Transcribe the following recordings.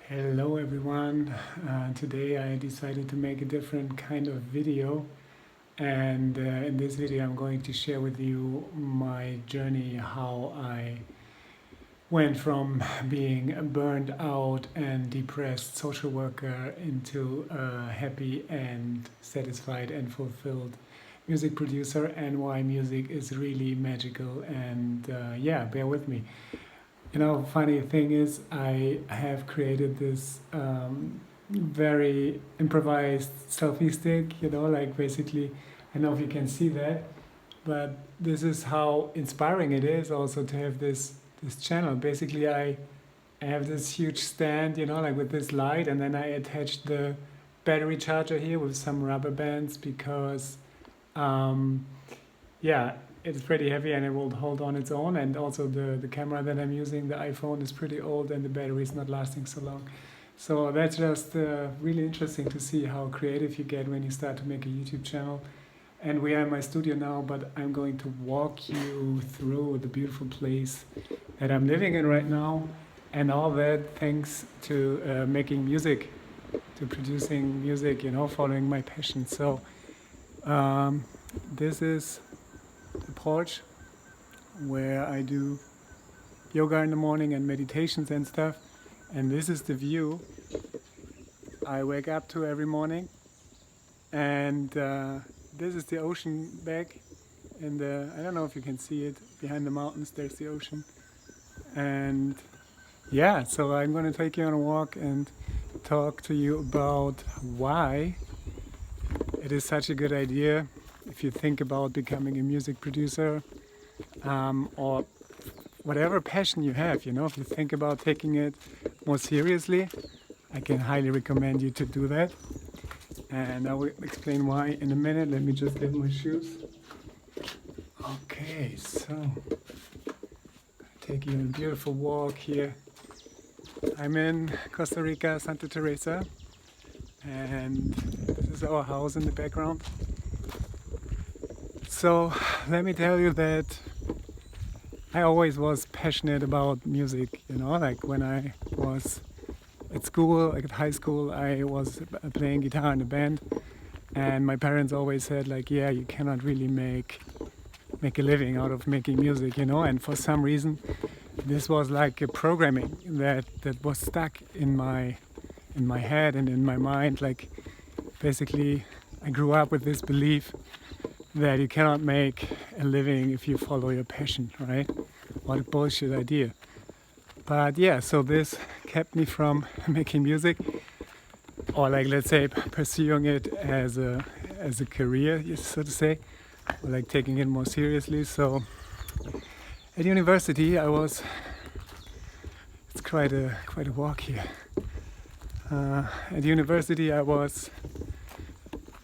Hello everyone. Today I decided to make a different kind of video, and in this video I'm going to share with you my journey, how I went from being a burned out and depressed social worker into a happy and satisfied and fulfilled music producer, and why music is really magical. And yeah, bear with me. Funny thing is, I have created this very improvised selfie stick, like basically, I don't know if you can see that, but this is how inspiring it is also to have this channel. Basically, I have this huge stand, like with this light, and then I attached the battery charger here with some rubber bands because, yeah, it's pretty heavy and it will hold on its own. And also the camera that I'm using, the iPhone, is pretty old and the battery is not lasting so long. So that's just really interesting to see how creative you get when you start to make a YouTube channel. And we are in my studio now, but I'm going to walk you through the beautiful place that I'm living in right now. And all that thanks to making music, to producing music, following my passion. So this is the porch where I do yoga in the morning and meditations and stuff, and this is the view I wake up to every morning. And this is the ocean back in the, I don't know if you can see it, behind the mountains there's the ocean. And yeah, so I'm going to take you on a walk and talk to you about why it is such a good idea if you think about becoming a music producer, or whatever passion you have. If you think about taking it more seriously, I can highly recommend you to do that. And I will explain why in a minute. Let me just get my shoes. Okay, so take you on a beautiful walk here. I'm in Costa Rica, Santa Teresa, and this is our house in the background. So let me tell you that I always was passionate about music, like when I was at school, like at high school, I was playing guitar in a band, and my parents always said, like, yeah, you cannot really make a living out of making music, and for some reason this was like a programming that was stuck in my head and in my mind. Like, basically I grew up with this belief that you cannot make a living if you follow your passion, right? What a bullshit idea. But yeah, so this kept me from making music, or like, let's say, pursuing it as a career, so to say, or like taking it more seriously. So at university it's quite a walk here. At university I was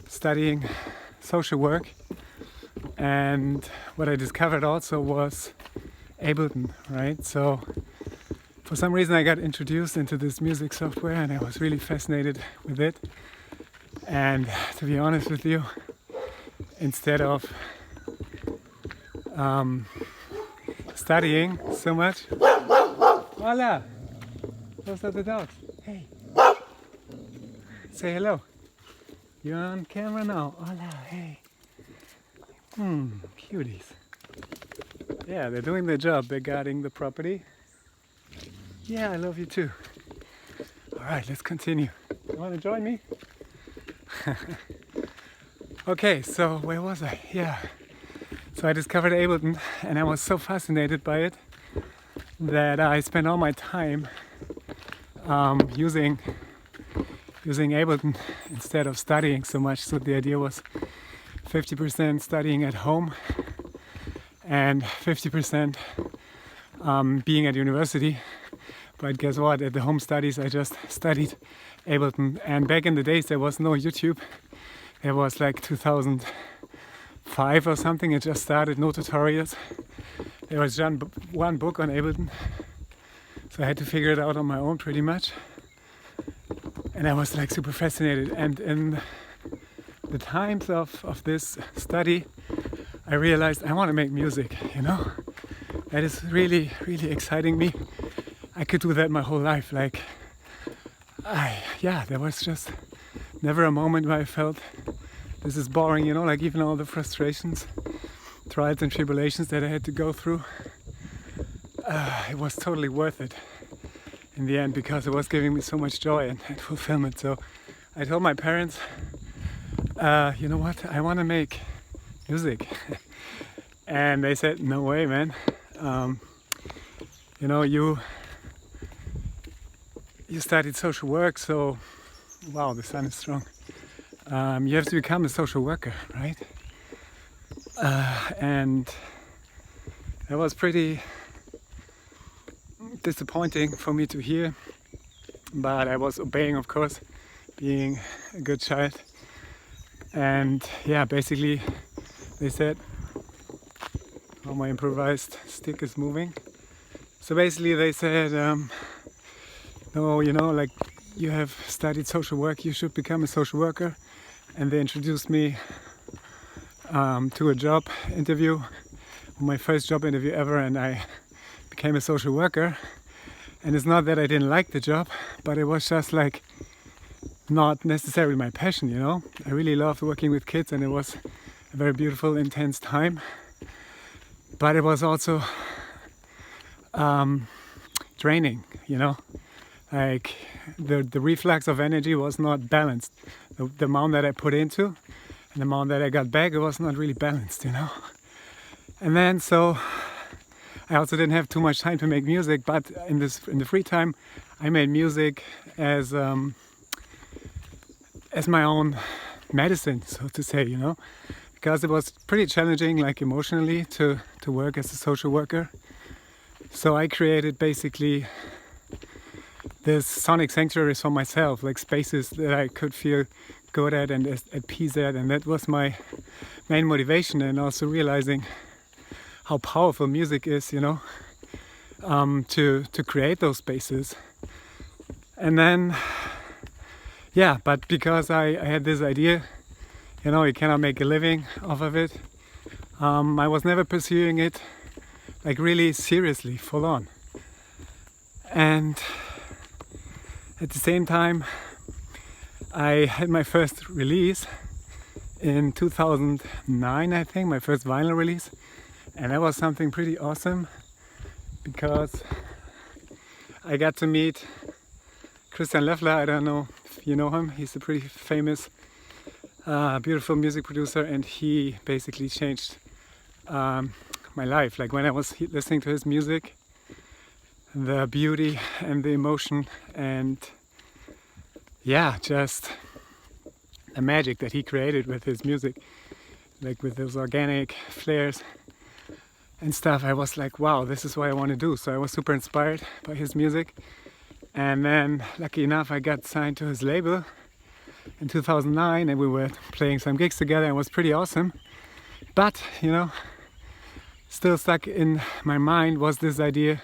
studying social work, and what I discovered also was ABLETON, right? So for some reason I got introduced into this music software, and I was really fascinated with it. And to be honest with you, instead of studying so much, hola, those are the dogs. Hey, say hello. You're on camera now. Hola, hey. Cuties. Yeah, they're doing their job. They're guarding the property. Yeah, I love you too. Alright, let's continue. You want to join me? Okay, so where was I? Yeah. So I discovered Ableton, and I was so fascinated by it that I spent all my time using Ableton instead of studying so much. So the idea was 50% studying at home and 50% being at university. But guess what? At the home studies I just studied Ableton. And back in the days there was no YouTube. It was like 2005 or something. It just started, no tutorials. There was just one book on Ableton. So I had to figure it out on my own pretty much. And I was like super fascinated. And in the times of this study, I realized I want to make music, That is really, really exciting me. I could do that my whole life. Like, yeah, there was just never a moment where I felt this is boring, you know, like even all the frustrations, trials and tribulations that I had to go through, it was totally worth it in the end, because it was giving me so much joy and fulfillment. So I told my parents, you know what, I want to make music. And they said, no way, man. You know, you studied social work, so wow, the sun is strong. You have to become a social worker, right? And that was pretty disappointing for me to hear, but I was obeying, of course, being a good child. And yeah, basically they said, oh, my improvised stick is moving. So basically they said, no, you know, like, you have studied social work, you should become a social worker. And they introduced me to a job interview, my first job interview ever, and I became a social worker. And it's not that I didn't like the job, but it was just like not necessarily my passion, you know. I really loved working with kids, and it was a very beautiful, intense time. But it was also draining, you know. Like the reflux of energy was not balanced. The amount that I put into and the amount that I got back, it was not really balanced, you know. And then so I also didn't have too much time to make music, but in the free time I made music as my own medicine, so to say, you know, because it was pretty challenging, like emotionally, to work as a social worker. So I created basically this sonic sanctuaries for myself, like spaces that I could feel good at and at peace at, and that was my main motivation. And also realizing how powerful music is, you know, to create those spaces. And then, yeah, but because I had this idea, you know, you cannot make a living off of it, I was never pursuing it like really seriously, full on. And at the same time, I had my first release in 2009, I think, my first vinyl release. And that was something pretty awesome, because I got to meet Christian Leffler. I don't know if you know him. He's a pretty famous, beautiful music producer, and he basically changed my life. Like when I was listening to his music, the beauty and the emotion and yeah, just the magic that he created with his music, like with those organic flares and stuff, I was like, wow, this is what I want to do. So I was super inspired by his music. And then lucky enough, I got signed to his label in 2009, and we were playing some gigs together, and it was pretty awesome. But, you know, still stuck in my mind was this idea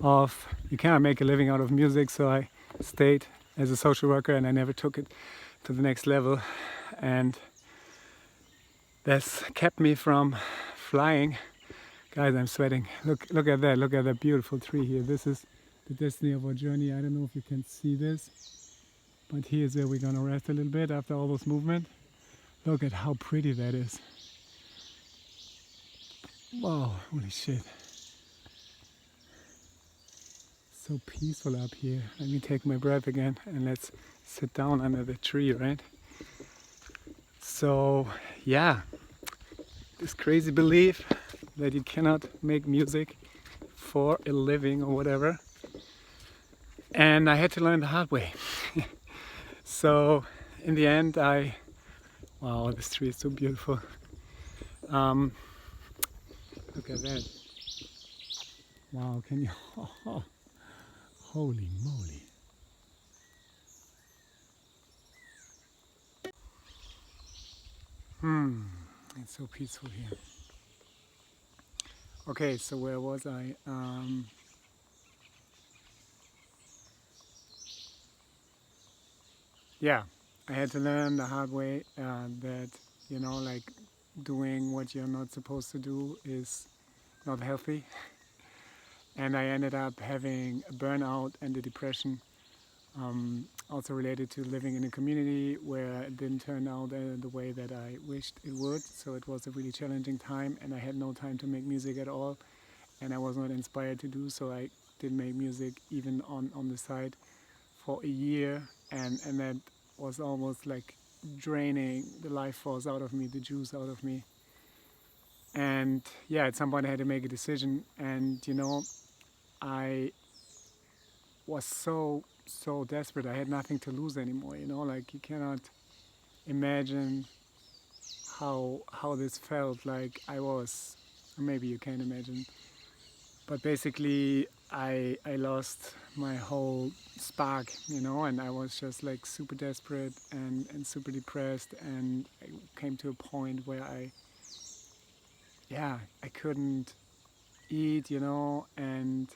of you cannot make a living out of music. So I stayed as a social worker, and I never took it to the next level. And that's kept me from flying. Guys, I'm sweating. Look at that. Look at that beautiful tree here. This is the destiny of our journey. I don't know if you can see this, but here's where we're gonna rest a little bit after all those movement. Look at how pretty that is. Wow, holy shit. So peaceful up here. Let me take my breath again and let's sit down under the tree, right? So yeah, this crazy belief that you cannot make music for a living or whatever. And I had to learn the hard way. So in the end, wow, this tree is so beautiful. Look at that. Wow, can you, holy moly. It's so peaceful here. Okay, so where was I? Yeah, I had to learn the hard way that, you know, like doing what you're not supposed to do is not healthy. And I ended up having a burnout and a depression Also related to living in a community where it didn't turn out the way that I wished it would. So it was a really challenging time, and I had no time to make music at all, and I was not inspired to do so. I did make music even on the side for a year, and that was almost like draining the life force out of me, the juice out of me. And yeah, at some point I had to make a decision, and I was so desperate. I had nothing to lose anymore. Like you cannot imagine how this felt. Like I was, or maybe you can imagine. But basically, I lost my whole spark, and I was just like super desperate and super depressed, and I came to a point where I couldn't eat, and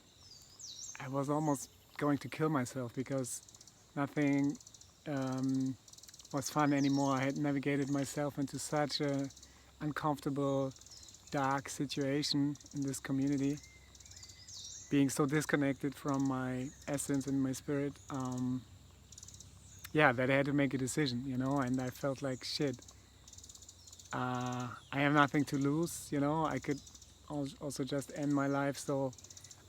I was almost going to kill myself because nothing was fun anymore. I had navigated myself into such a uncomfortable, dark situation in this community, being so disconnected from my essence and my spirit. That I had to make a decision, and I felt like shit. I have nothing to lose, I could also just end my life. So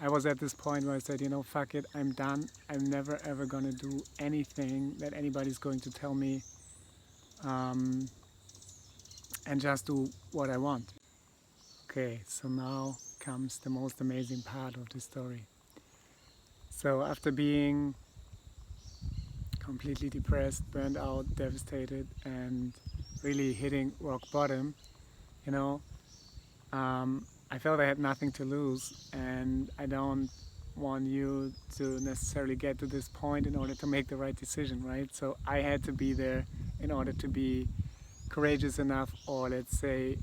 I was at this point where I said, fuck it, I'm done. I'm never ever gonna do anything that anybody's going to tell me, and just do what I want. Okay, so now comes the most amazing part of the story. So after being completely depressed, burned out, devastated, and really hitting rock bottom, you know, I felt I had nothing to lose, and I don't want you to necessarily get to this point in order to make the right decision, right? So I had to be there in order to be courageous enough, or let's say,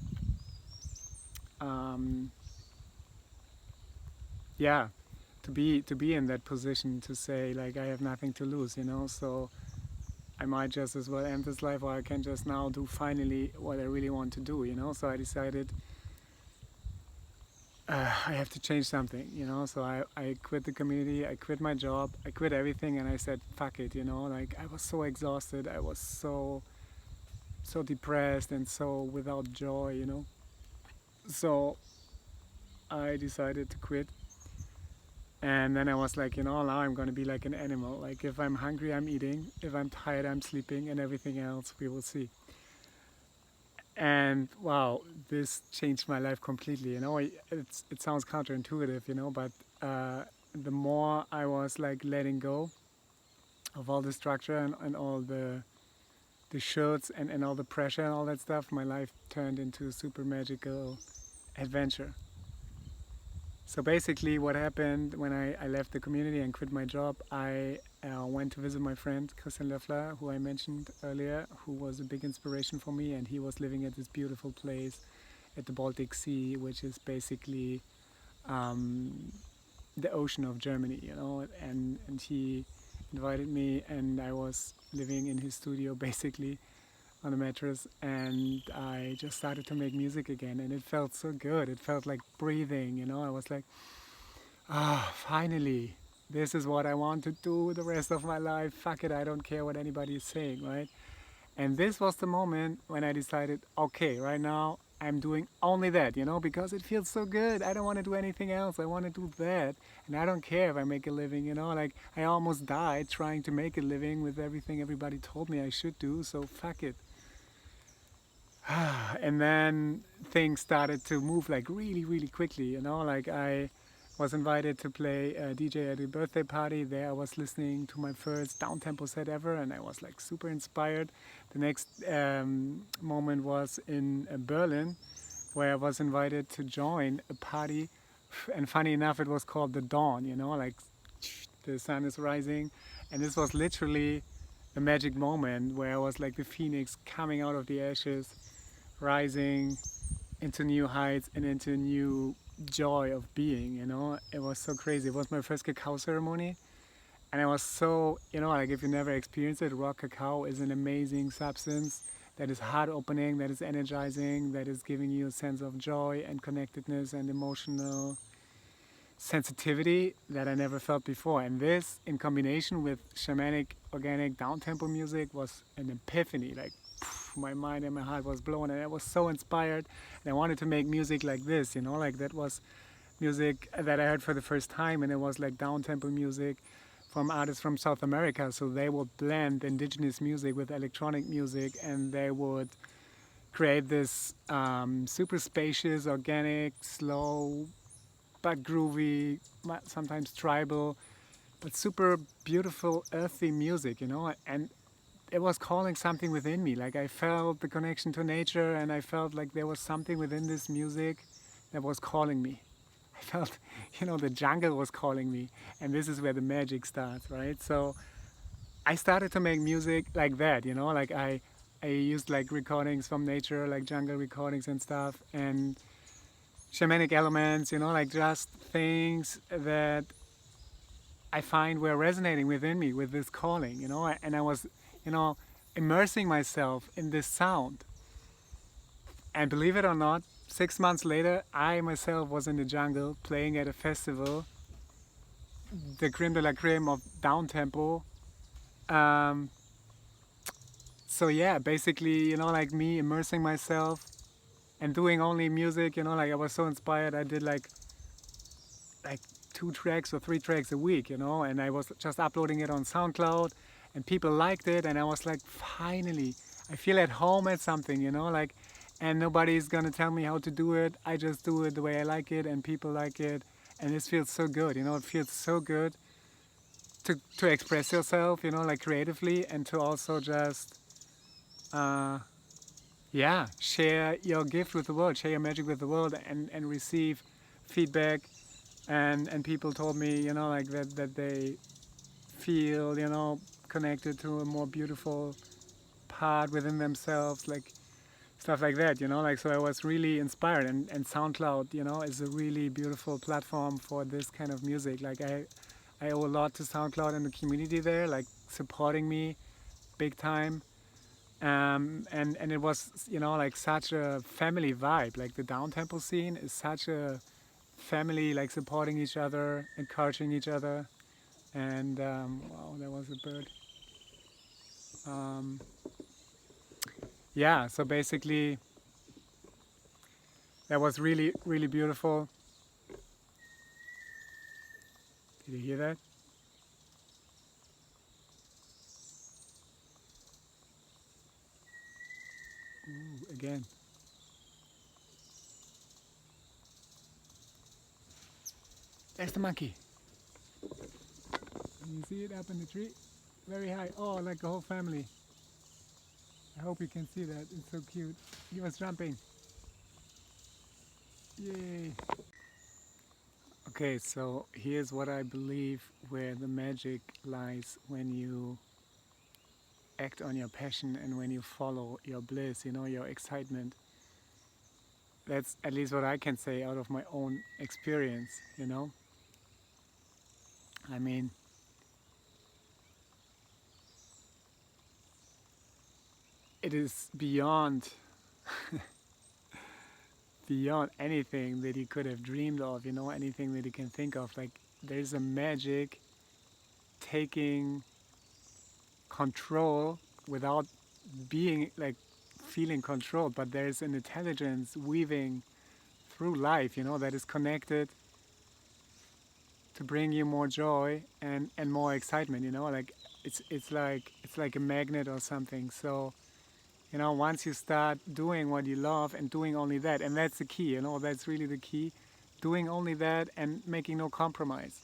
um, yeah, to be in that position to say like I have nothing to lose, So I might just as well end this life, or I can just now do finally what I really want to do, So I decided I have to change something, So I quit the community, I quit my job, I quit everything, and I said, fuck it, Like I was so exhausted, I was so depressed and so without joy, So I decided to quit. And then I was like, now I'm going to be like an animal. Like if I'm hungry, I'm eating. If I'm tired, I'm sleeping, and everything else we will see. And wow, this changed my life completely. It sounds counterintuitive, but the more I was like letting go of all the structure and all the shirts and all the pressure and all that stuff, my life turned into a super magical adventure. So basically what happened when I left the community and quit my job, I went to visit my friend Christian Löffler, who I mentioned earlier, who was a big inspiration for me, and he was living at this beautiful place at the Baltic Sea, which is basically the ocean of Germany, and he invited me, and I was living in his studio basically on a mattress, and I just started to make music again, and it felt so good. It felt like breathing, I was like, finally, this is what I want to do the rest of my life. Fuck it, I don't care what anybody is saying, right? And this was the moment when I decided, okay, right now I'm doing only that, because it feels so good. I don't want to do anything else. I want to do that. And I don't care if I make a living, like I almost died trying to make a living with everything everybody told me I should do, so fuck it. And then things started to move like really, really quickly, like I was invited to play a DJ at a birthday party. There I was listening to my first down-tempo set ever, and I was like super inspired. The next moment was in Berlin, where I was invited to join a party, and funny enough it was called the dawn, like the sun is rising, and this was literally a magic moment where I was like the phoenix coming out of the ashes, rising into new heights and into new joy of being, It was so crazy. It was my first cacao ceremony, and I was so, like if you never experienced it, raw cacao is an amazing substance that is heart opening, that is energizing, that is giving you a sense of joy and connectedness and emotional sensitivity that I never felt before. And this, in combination with shamanic, organic, down-tempo music, was an epiphany. Like, my mind and my heart was blown, and I was so inspired. And I wanted to make music like this, you know, like that was music that I heard for the first time, and it was like down-tempo music from artists from South America. So they would blend indigenous music with electronic music, and they would create this super spacious, organic, slow, but groovy, sometimes tribal, but super beautiful, earthy music, you know. And it was calling something within me. Like I felt the connection to nature, and I felt like there was something within this music that was calling me. I felt, you know, the jungle was calling me, and this is where the magic starts, right? So I started to make music like that, you know, like I used like recordings from nature, like jungle recordings and stuff, and shamanic elements, you know, like just things that I find were resonating within me with this calling, you know, and I was, you know, immersing myself in this sound. And believe it or not, 6 months later, I myself was in the jungle playing at a festival, the creme de la creme of down tempo. So yeah, basically, you know, like me immersing myself and doing only music, you know, like I was so inspired. I did like 2 tracks or 3 tracks a week, you know, and I was just uploading it on SoundCloud, and people liked it, and I was like, finally, I feel at home at something, you know, like, and nobody's gonna tell me how to do it. I just do it the way I like it, and people like it, and this feels so good, you know. It feels so good to express yourself, you know, like creatively, and to also just yeah, share your gift with the world, share your magic with the world, and receive feedback. And people told me, you know, like that they feel, you know, connected to a more beautiful part within themselves, like stuff like that, you know, like. So I was really inspired, and SoundCloud, you know, is a really beautiful platform for this kind of music. Like I owe a lot to SoundCloud and the community there, like supporting me big time. And it was, you know, like such a family vibe. Like the downtempo scene is such a family, like supporting each other, encouraging each other. And wow, there was a bird. Um, yeah, so basically that was really, really beautiful. Did you hear that? Ooh, again. There's the monkey. Can you see it up in the tree? Very high. Oh, like a whole family. I hope you can see that. It's so cute. He was jumping. Yay. Okay, so here's what I believe where the magic lies when you act on your passion and when you follow your bliss, you know, your excitement. That's at least what I can say out of my own experience, you know. I mean, it is beyond beyond anything that you could have dreamed of, you know, anything that you can think of. Like there's a magic taking control without being like feeling controlled, but there's an intelligence weaving through life, you know, that is connected to bring you more joy and more excitement, you know, like it's like a magnet or something. So, you know, once you start doing what you love and doing only that, and that's the key, you know, that's really the key, doing only that and making no compromise.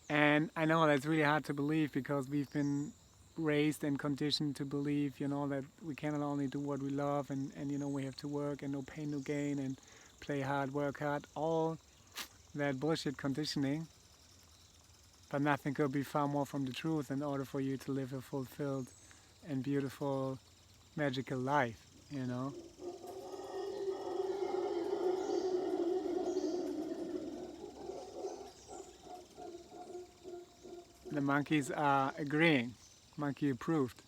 And I know that's really hard to believe because we've been raised and conditioned to believe, you know, that we cannot only do what we love, and you know, we have to work and no pain, no gain, and play hard, work hard, all that bullshit conditioning. But nothing could be far more from the truth in order for you to live a fulfilled and beautiful, magical life, you know. The monkeys are agreeing. Monkey approved.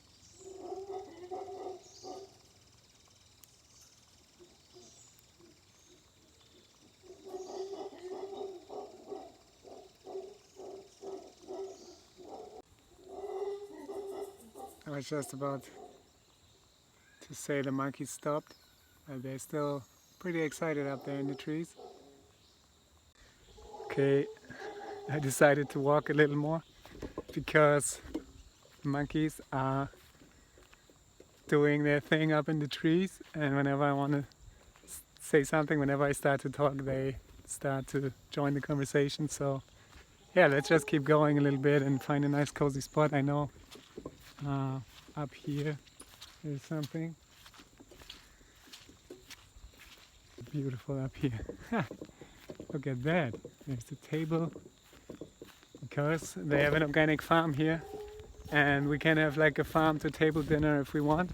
was just about to say the monkeys stopped. They're still pretty excited up there in the trees. Okay, I decided to walk a little more because the monkeys are doing their thing up in the trees, and whenever I want to say something, whenever I start to talk, they start to join the conversation. So yeah, let's just keep going a little bit and find a nice cozy spot. I know up here there's something beautiful up here. Look at that, there's the table, because they have an organic farm here and we can have like a farm to table dinner if we want,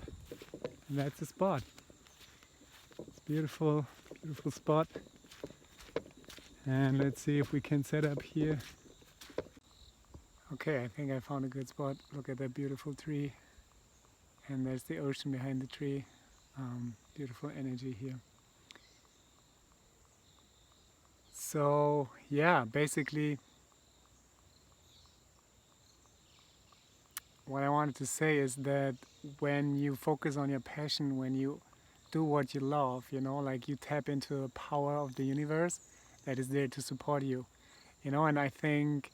and that's the spot. It's beautiful, beautiful spot. And let's see if we can set up here. Okay, I think I found a good spot. Look at that beautiful tree, and there's the ocean behind the tree. Beautiful energy here. So yeah, basically what I wanted to say is that when you focus on your passion, when you do what you love, you know, like you tap into the power of the universe that is there to support you, you know. And I think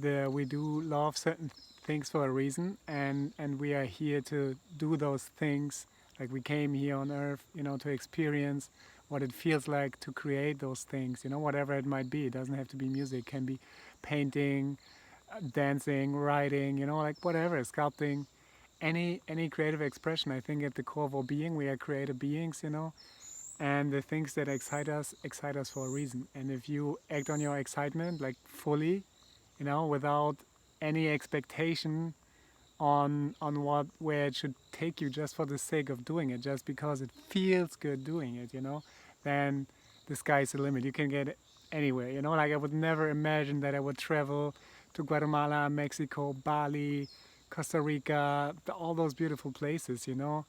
we do love certain things for a reason, and we are here to do those things. Like we came here on earth, you know, to experience what it feels like to create those things, you know, whatever it might be. It doesn't have to be music, it can be painting, dancing, writing, you know, like whatever, sculpting, any creative expression. I think at the core of our being, we are creative beings, you know, and the things that excite us for a reason. And if you act on your excitement like fully, you know, without any expectation on where it should take you, just for the sake of doing it, just because it feels good doing it, you know, then the sky's the limit. You can get anywhere, you know. Like I would never imagine that I would travel to Guatemala, Mexico, Bali, Costa Rica, all those beautiful places, you know,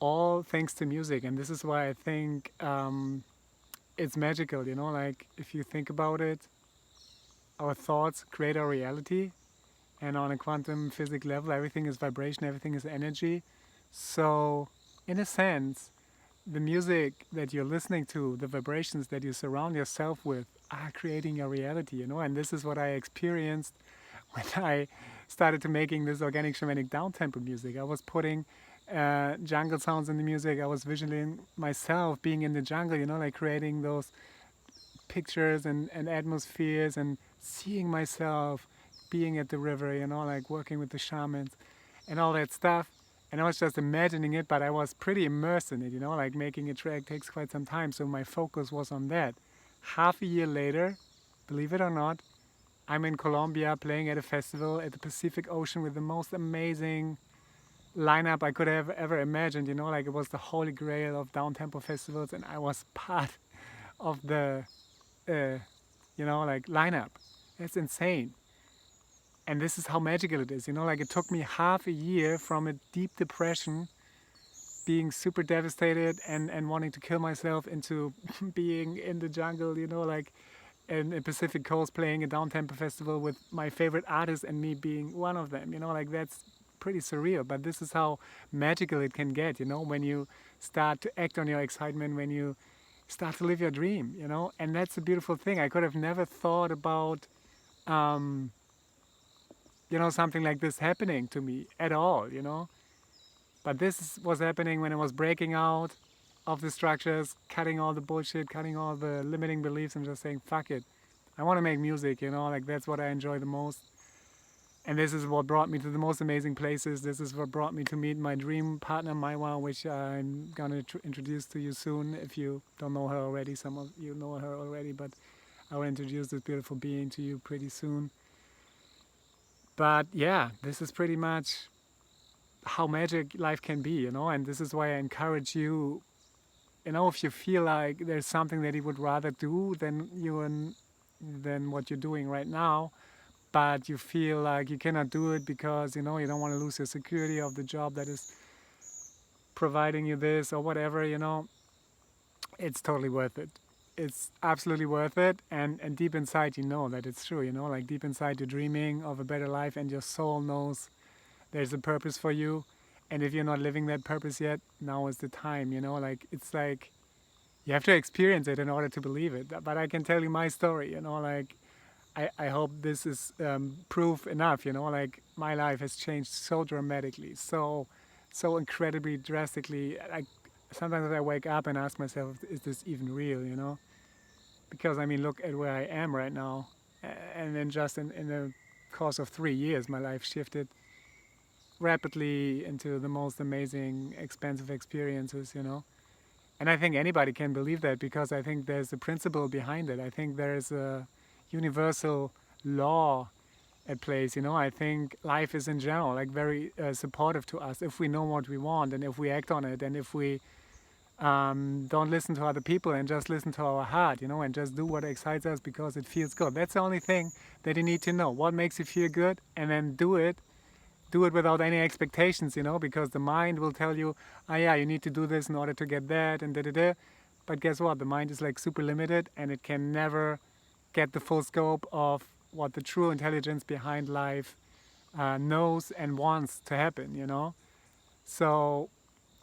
all thanks to music. And this is why I think it's magical, you know. Like if you think about it, our thoughts create our reality, and on a quantum physics level, everything is vibration, everything is energy. So in a sense, the music that you're listening to, the vibrations that you surround yourself with, are creating your reality, you know. And this is what I experienced when I started to making this organic shamanic down-tempo music. I was putting jungle sounds in the music. I was visualizing myself being in the jungle, you know, like creating those pictures and atmospheres, and seeing myself being at the river, you know, like working with the shamans and all that stuff. And I was just imagining it, but I was pretty immersed in it, you know, like making a track takes quite some time. So my focus was on that. Half a year later, believe it or not, I'm in Colombia playing at a festival at the Pacific Ocean with the most amazing lineup I could have ever imagined, you know, like it was the holy grail of down-tempo festivals, and I was part of the, you know, like lineup. It's insane. And this is how magical it is, you know, like it took me half a year from a deep depression, being super devastated and wanting to kill myself, into being in the jungle, you know, like in the Pacific Coast playing a down-tempo festival with my favorite artist and me being one of them, you know, like that's pretty surreal. But this is how magical it can get, you know, when you start to act on your excitement, when you start to live your dream, you know. And that's a beautiful thing. I could have never thought about you know, something like this happening to me at all, you know. But this was happening when I was breaking out of the structures, cutting all the bullshit, cutting all the limiting beliefs, and just saying, fuck it. I want to make music, you know, like that's what I enjoy the most. And this is what brought me to the most amazing places. This is what brought me to meet my dream partner, Maiwa, which I'm going to introduce to you soon. If you don't know her already, some of you know her already, but I will introduce this beautiful being to you pretty soon. But yeah, this is pretty much how magic life can be, you know. And this is why I encourage you, you know, if you feel like there's something that you would rather do than what you're doing right now, but you feel like you cannot do it because, you know, you don't want to lose your security of the job that is providing you this or whatever, you know, it's totally worth it. It's absolutely worth it. And deep inside, you know that it's true, you know, like deep inside you're dreaming of a better life, and your soul knows there's a purpose for you. And if you're not living that purpose yet, now is the time, like it's like you have to experience it in order to believe it. But I can tell you my story, like I hope this is proof enough, like my life has changed so dramatically, so incredibly drastically. Like sometimes I wake up and ask myself, is this even real, Because I mean, look at where I am right now. And then just in the course of 3 years, my life shifted rapidly into the most amazing, expansive experiences, And I think anybody can believe that because I think there's a principle behind it. I think there's a universal law at place, I think life is in general like very supportive to us if we know what we want and if we act on it and if we don't listen to other people and just listen to our heart, and just do what excites us because it feels good. That's the only thing that you need to know. What makes you feel good, and then do it. Do it without any expectations, because the mind will tell you, oh yeah, you need to do this in order to get that and da-da-da. But guess what? The mind is like super limited and it can never get the full scope of what the true intelligence behind life knows and wants to happen, So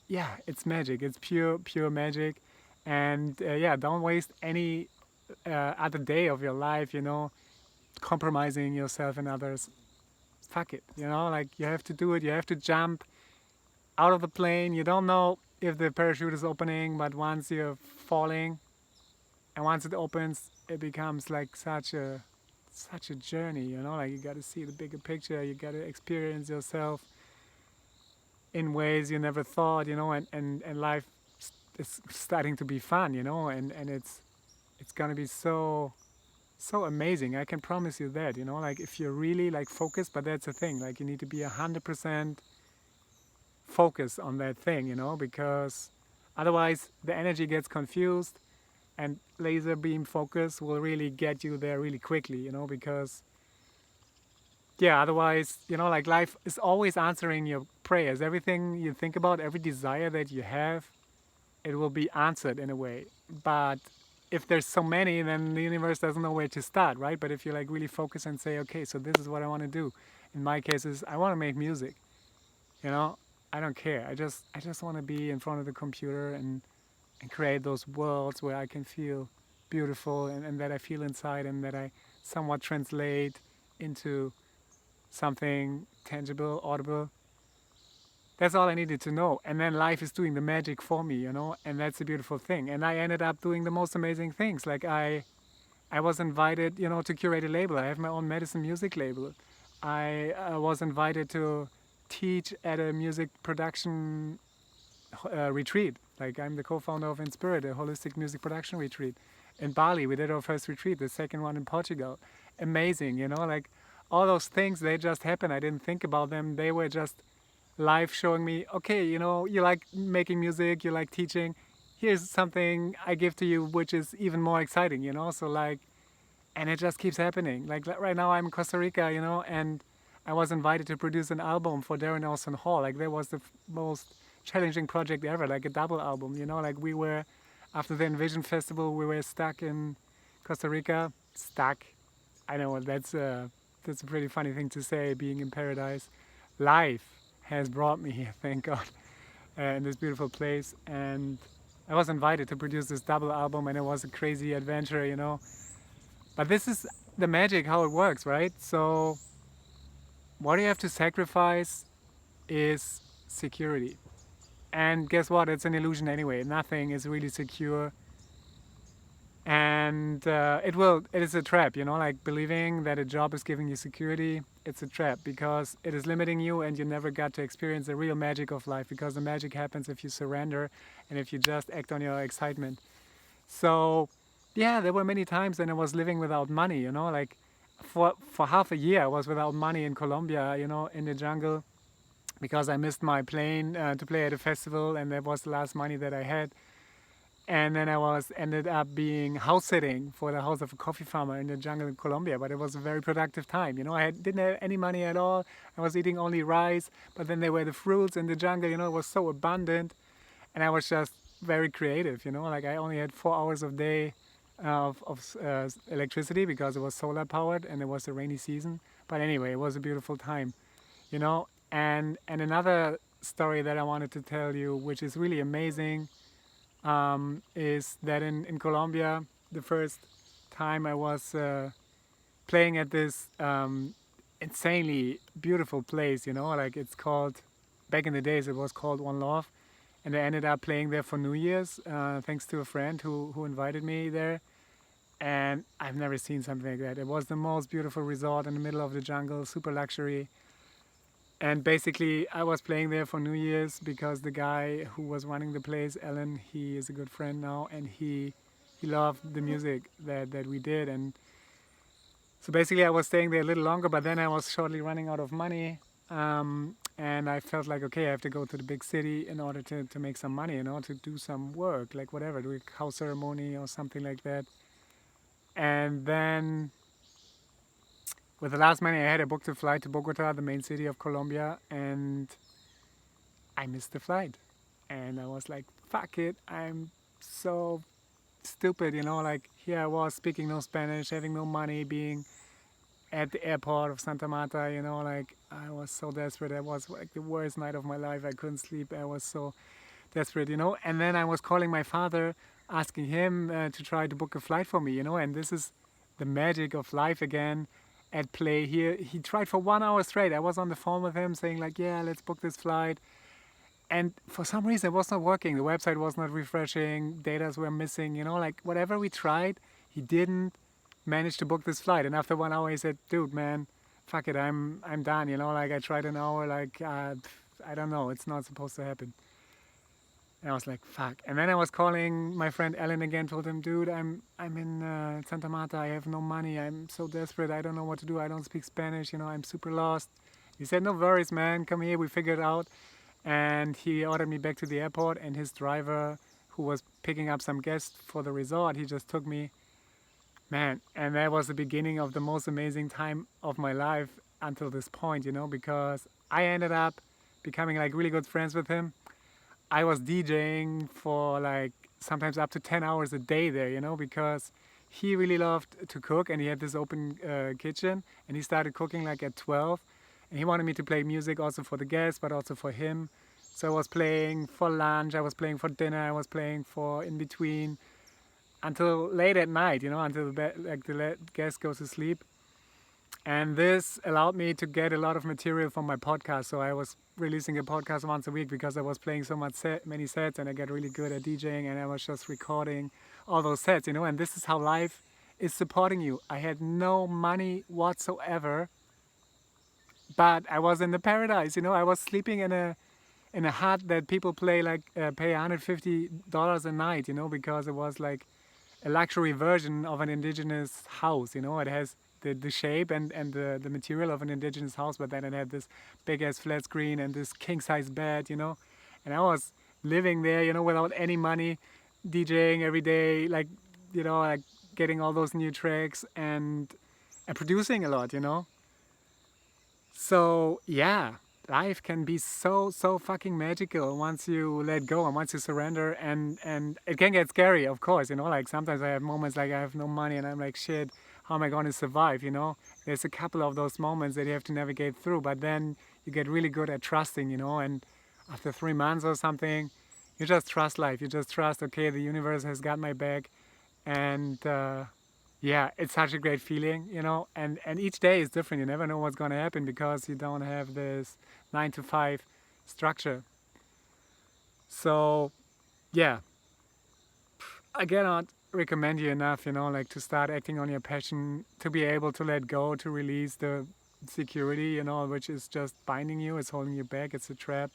yeah, it's magic. It's pure magic. And yeah, don't waste any other day of your life, compromising yourself and others. Fuck it, like you have to do it. You have to jump out of the plane. You don't know if the parachute is opening, but once you're falling and once it opens, it becomes like such a journey, like you got to see the bigger picture. You got to experience yourself in ways you never thought, and life is starting to be fun, and it's gonna be so amazing. I can promise you that, like if you're really like focused. But that's the thing, like you need to be 100% focused on that thing, because otherwise the energy gets confused, and laser beam focus will really get you there really quickly, because yeah, otherwise, like life is always answering your prayers. Everything you think about, every desire that you have, it will be answered in a way. But if there's so many, then the universe doesn't know where to start, right? But if you like really focus and say, okay, so this is what I want to do. In my case is I want to make music. I don't care. I just want to be in front of the computer and create those worlds where I can feel beautiful and that I feel inside and that I somewhat translate into something tangible, audible. That's all I needed to know. And then life is doing the magic for me, and that's a beautiful thing. And I ended up doing the most amazing things. Like I was invited, to curate a label. I have my own medicine music label. I was invited to teach at a music production retreat. Like I'm the co-founder of Inspirit, a holistic music production retreat. In Bali, we did our first retreat, the second one in Portugal. Amazing, like all those things, they just happened. I didn't think about them. They were just life showing me, okay, you like making music, you like teaching. Here's something I give to you, which is even more exciting, So like, and it just keeps happening. Like right now I'm in Costa Rica, and I was invited to produce an album for Darren Nelson Hall. Like that was the most challenging project ever, like a double album, like we were, after the Envision Festival, we were stuck in Costa Rica. Stuck. I know that's a pretty funny thing to say, being in paradise. Life has brought me here, thank God, in this beautiful place. And I was invited to produce this double album, and it was a crazy adventure, But this is the magic, how it works, right? So what you have to sacrifice is security. And guess what? It's an illusion anyway. Nothing is really secure. And it is a trap, like believing that a job is giving you security. It's a trap because it is limiting you and you never got to experience the real magic of life, because the magic happens if you surrender and if you just act on your excitement. So yeah, there were many times when I was living without money, like for half a year I was without money in Colombia, in the jungle, because I missed my plane to play at a festival, and that was the last money that I had. And then I ended up being house sitting for the house of a coffee farmer in the jungle in Colombia. But it was a very productive time. I didn't have any money at all. I was eating only rice. But then there were the fruits in the jungle. It was so abundant. And I was just very creative. Like I only had 4 hours of day of electricity because it was solar powered and it was a rainy season. But anyway, it was a beautiful time. And another story that I wanted to tell you, which is really amazing, is that in Colombia, the first time I was playing at this insanely beautiful place, like it's called, back in the days it was called One Love, and I ended up playing there for New Year's, thanks to a friend who invited me there. And I've never seen something like that. It was the most beautiful resort in the middle of the jungle, super luxury. And basically, I was playing there for New Year's because the guy who was running the place, Alan, he is a good friend now, and he loved the music that we did. And so basically, I was staying there a little longer, but then I was shortly running out of money. And I felt like, okay, I have to go to the big city in order to make some money, to do some work, like whatever, do a house ceremony or something like that. And then with the last money I had, I booked a flight to Bogota, the main city of Colombia, and I missed the flight. And I was like, fuck it, I'm so stupid, like here I was speaking no Spanish, having no money, being at the airport of Santa Marta, like I was so desperate. It was like the worst night of my life. I couldn't sleep. I was so desperate, and then I was calling my father, asking him to try to book a flight for me, and this is the magic of life again at play here. He tried for 1 hour straight. I was on the phone with him saying like, yeah, let's book this flight. And for some reason it was not working. The website was not refreshing. Datas were missing, like whatever we tried, he didn't manage to book this flight. And after 1 hour he said, dude, man, fuck it, I'm done, like I tried an hour, like I don't know, it's not supposed to happen. And I was like, fuck. And then I was calling my friend Alan again, told him, dude, I'm in Santa Marta. I have no money. I'm so desperate. I don't know what to do. I don't speak Spanish. I'm super lost. He said, no worries, man. Come here. We figured it out. And he ordered me back to the airport. And his driver, who was picking up some guests for the resort, he just took me. Man, and that was the beginning of the most amazing time of my life until this point, because I ended up becoming like really good friends with him. I was DJing for like sometimes up to 10 hours a day there, because he really loved to cook and he had this open kitchen and he started cooking like at 12 and he wanted me to play music also for the guests but also for him. So I was playing for lunch, I was playing for dinner, I was playing for in between until late at night, until the guest goes to sleep. And this allowed me to get a lot of material from my podcast. So I was releasing a podcast once a week because I was playing so many sets and I got really good at DJing and I was just recording all those sets, and this is how life is supporting you. I had no money whatsoever, but I was in the paradise, I was sleeping in a hut that people pay $150 a night, because it was like a luxury version of an indigenous house, it has the shape and the material of an indigenous house, but then it had this big ass flat screen and this king size bed, and I was living there, without any money, DJing every day, like getting all those new tracks and producing a lot, So yeah, life can be so fucking magical once you let go and once you surrender, and it can get scary, of course, like sometimes I have moments like I have no money and I'm like, shit, how am I going to survive, There's a couple of those moments that you have to navigate through, but then you get really good at trusting, and after 3 months or something, you just trust life. You just trust, okay, the universe has got my back, and yeah, it's such a great feeling, and each day is different. You never know what's going to happen because you don't have this 9 to 5 structure. So yeah, I cannot recommend you enough, like to start acting on your passion, to be able to let go, to release the security, which is just binding you, it's holding you back, it's a trap.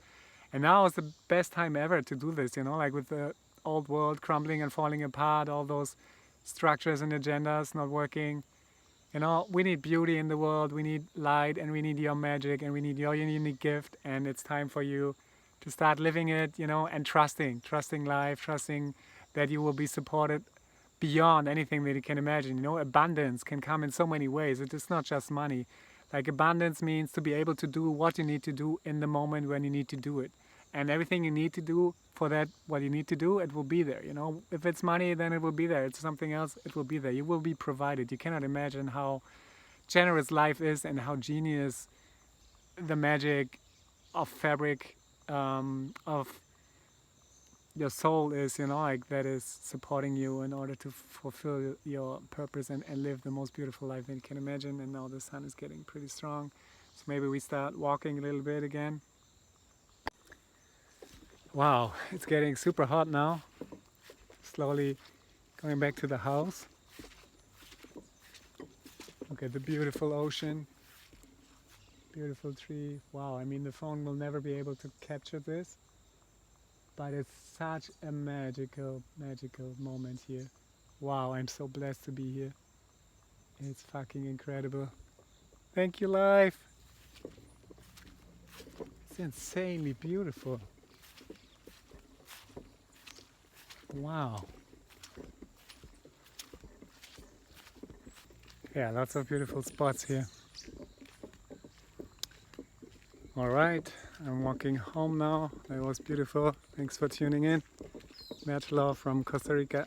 And now is the best time ever to do this, like with the old world crumbling and falling apart, all those structures and agendas not working. We need beauty in the world, we need light, and we need your magic, and we need your unique gift, and it's time for you to start living it, and trusting life, trusting that you will be supported beyond anything that you can imagine. Abundance can come in so many ways. It is not just money. Like abundance means to be able to do what you need to do in the moment when you need to do it. And everything you need to do for that, what you need to do, it will be there. If it's money, then it will be there. It's something else, it will be there. You will be provided. You cannot imagine how generous life is and how genius the magic of fabric of your soul is, you know, like that is supporting you in order to fulfill your purpose and live the most beautiful life you can imagine. And now the sun is getting pretty strong, so maybe we start walking a little bit again. Wow, it's getting super hot now. Slowly going back to the house. Look at the beautiful ocean, beautiful tree. Wow, I mean the phone will never be able to capture this, but it's such a magical moment here. Wow, I'm so blessed to be here. It's fucking incredible. Thank you, life. It's insanely beautiful. Wow. Yeah, lots of beautiful spots here. Alright, I'm walking home now. That was beautiful. Thanks for tuning in. Much love from Costa Rica.